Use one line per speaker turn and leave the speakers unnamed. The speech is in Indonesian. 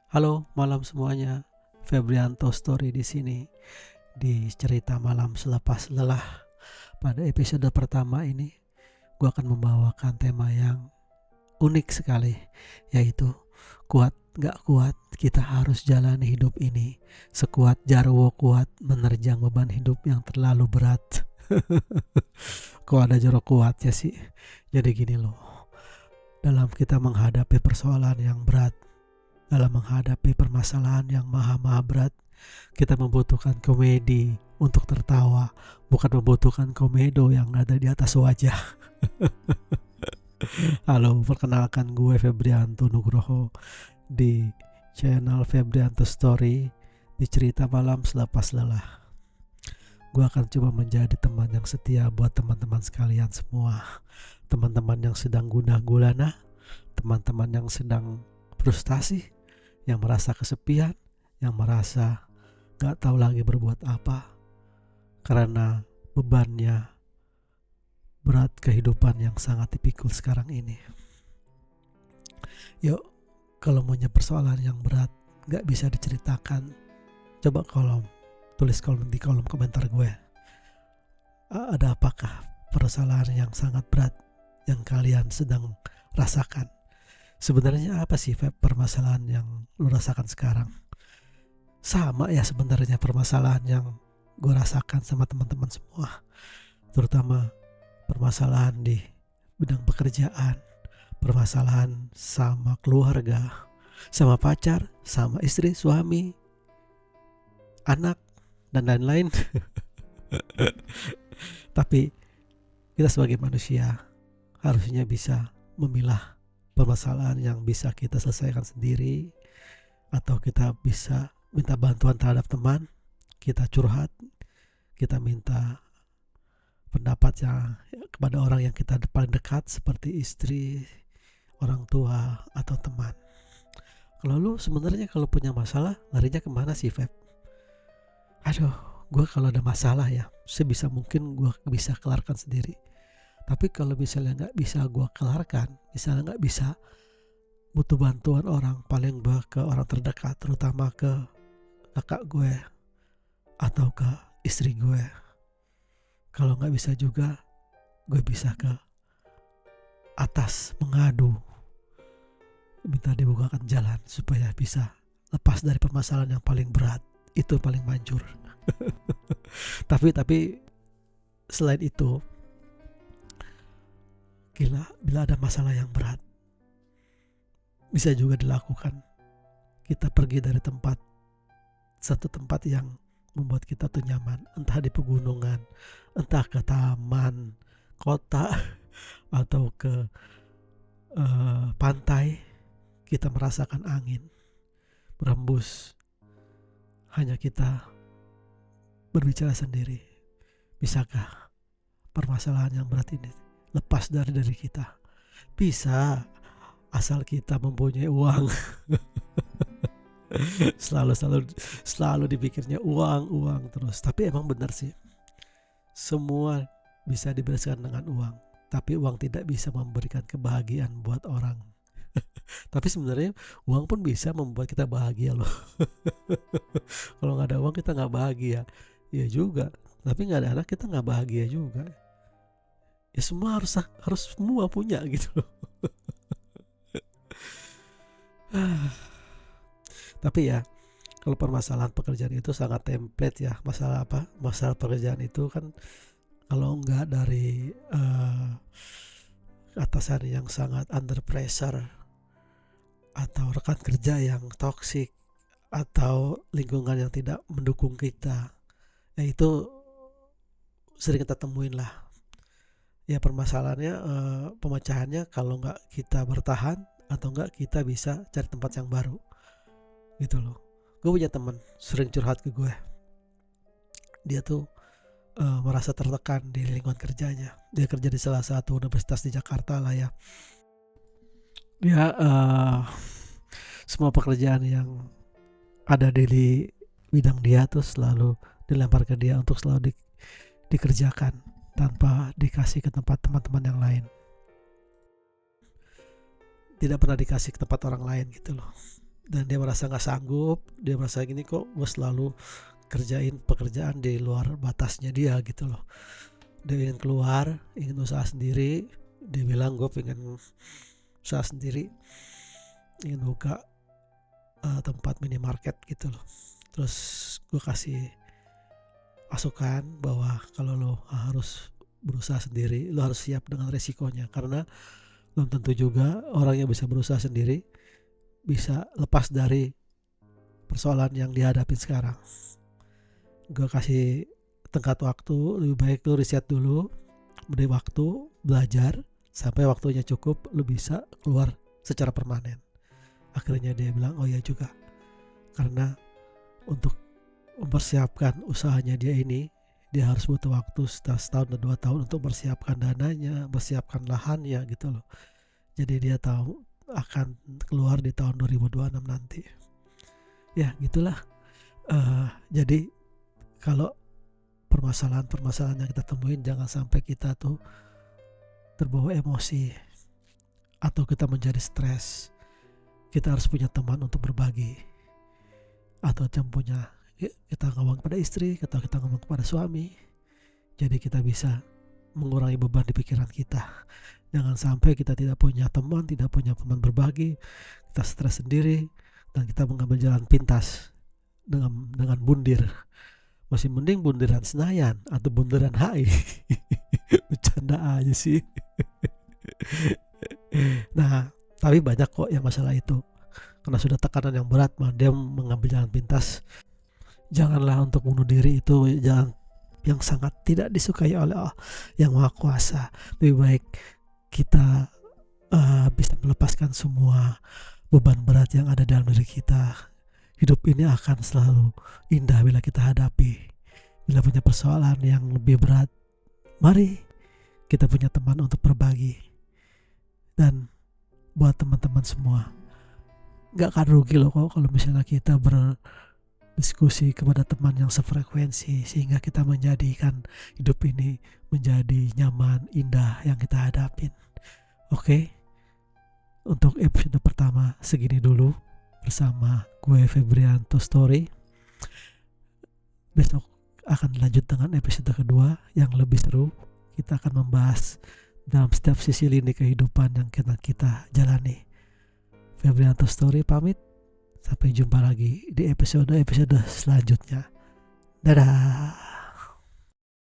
Halo malam semuanya, Febrianto Story di sini di cerita malam selepas lelah. Pada episode pertama ini, gue akan membawakan tema yang unik sekali, yaitu kuat gak kuat kita harus jalani hidup ini. Sekuat jarwo kuat menerjang beban hidup yang terlalu berat. Kok ada jorok kuat ya sih? Jadi gini loh, dalam kita menghadapi persoalan yang berat, dalam menghadapi permasalahan yang maha berat, kita membutuhkan komedi untuk tertawa, bukan membutuhkan komedo yang ada di atas wajah. Halo, perkenalkan gue Febrianto Nugroho di channel Febrianto Story di cerita malam selepas lelah. Gue akan coba menjadi teman yang setia buat teman-teman sekalian semua. Teman-teman yang sedang gundah gulana, teman-teman yang sedang frustasi, yang merasa kesepian, yang merasa gak tahu lagi berbuat apa karena bebannya berat kehidupan yang sangat dipikul sekarang ini. Yuk, kalau punya persoalan yang berat gak bisa diceritakan, coba tulis di kolom komentar gue. Ada apakah permasalahan yang sangat berat yang kalian sedang rasakan? Sebenarnya apa sih permasalahan yang lu rasakan sekarang? Sama ya sebenarnya permasalahan yang gue rasakan sama teman-teman semua, terutama permasalahan di bidang pekerjaan, permasalahan sama keluarga, sama pacar, sama istri, suami, anak, dan lain-lain. Tapi kita sebagai manusia harusnya bisa memilah permasalahan yang bisa kita selesaikan sendiri, atau kita bisa minta bantuan terhadap teman, kita curhat, kita minta pendapatnya kepada orang yang kita paling dekat seperti istri, orang tua, atau teman. Kalau lu sebenarnya kalau punya masalah larinya kemana sih, Feb? Aduh, gue kalau ada masalah ya sebisa mungkin gue bisa kelarkan sendiri. Tapi kalau misalnya gak bisa gue kelarkan, misalnya gak bisa, butuh bantuan orang, paling ke orang terdekat, terutama ke kakak gue atau ke istri gue. Kalau gak bisa juga, gue bisa ke atas mengadu, minta dibukakan jalan supaya bisa lepas dari permasalahan yang paling berat. Itu paling manjur. Tapi selain itu, bila ada masalah yang berat, bisa juga dilakukan. Kita pergi dari satu tempat yang membuat kita tuh nyaman, entah di pegunungan, entah ke taman kota, atau ke pantai. Kita merasakan angin berembus, hanya kita berbicara sendiri. Bisakah permasalahan yang berat ini lepas dari kita? Bisa, asal kita mempunyai uang. selalu dipikirnya uang terus. Tapi emang benar sih, semua bisa dibereskan dengan uang, tapi uang tidak bisa memberikan kebahagiaan buat orang. Tapi sebenarnya uang pun bisa membuat kita bahagia loh. Kalau nggak ada uang kita nggak bahagia, ya juga. Tapi nggak ada anak kita nggak bahagia juga. Ya semua harus semua punya gitu loh. Tapi ya, kalau permasalahan pekerjaan itu sangat template ya. Masalah pekerjaan itu kan kalau nggak dari atasan yang sangat under pressure, atau rekan kerja yang toksik, atau lingkungan yang tidak mendukung kita, ya itu sering kita temuin lah. Ya permasalahannya, pemecahannya kalau nggak kita bertahan, atau nggak kita bisa cari tempat yang baru gitu loh. Gue punya teman sering curhat ke gue. Dia tuh merasa tertekan di lingkungan kerjanya. Dia kerja di salah satu universitas di Jakarta lah ya. Dia semua pekerjaan yang ada di bidang dia tuh selalu dilempar ke dia untuk selalu dikerjakan tanpa dikasih ke tempat teman-teman yang lain. Tidak pernah dikasih ke tempat orang lain gitu loh. dan dia merasa nggak sanggup, dia merasa gini, kok gue selalu kerjain pekerjaan di luar batasnya dia gitu loh. Dia ingin keluar, ingin usaha sendiri. Dia bilang gue pengen usaha sendiri, ingin buka tempat minimarket gitu loh. Terus gue kasih masukan bahwa kalau lo harus berusaha sendiri, lo harus siap dengan resikonya, karena belum tentu juga orang yang bisa berusaha sendiri bisa lepas dari persoalan yang dihadapi sekarang. Gue kasih tenggat waktu, lebih baik lo riset dulu, beri waktu belajar sampai waktunya cukup, lo bisa keluar secara permanen. Akhirnya dia bilang oh iya juga, karena untuk mempersiapkan usahanya dia ini, dia harus butuh waktu setahun atau 2 tahun untuk mempersiapkan dananya, mempersiapkan lahannya gitu loh. Jadi dia tahu akan keluar di tahun 2026 nanti. Ya gitulah. Jadi kalau permasalahan-permasalahan yang kita temuin, jangan sampai kita tuh terbawa emosi atau kita menjadi stres. Kita harus punya teman untuk berbagi, atau kita ngomong kepada istri atau kita ngomong kepada suami. Jadi kita bisa mengurangi beban di pikiran kita. Jangan sampai kita tidak punya teman, tidak punya teman berbagi, kita stres sendiri dan kita mengambil jalan pintas dengan bundir. Masih mending bundiran Senayan atau bundiran HI. Bercanda aja sih. Nah, tapi banyak kok yang masalah itu. Karena sudah tekanan yang berat, dia mengambil jalan pintas. Janganlah untuk bunuh diri, itu jalan yang sangat tidak disukai oleh Allah yang Maha Kuasa. Lebih baik kita bisa melepaskan semua beban berat yang ada dalam diri kita. Hidup ini akan selalu indah bila kita hadapi. Bila punya persoalan yang lebih berat, mari kita punya teman untuk berbagi. Dan buat teman-teman semua, gak akan rugi loh kok kalau misalnya kita berdiskusi kepada teman yang sefrekuensi, sehingga kita menjadikan hidup ini menjadi nyaman, indah yang kita hadapin. Oke, untuk episode pertama segini dulu bersama gue Febrianto Story. Besok akan lanjut dengan episode kedua yang lebih seru. Kita akan membahas dalam setiap sisi lini kehidupan yang kita jalani. Febrianto Story pamit. Sampai jumpa lagi di episode selanjutnya. Dadah.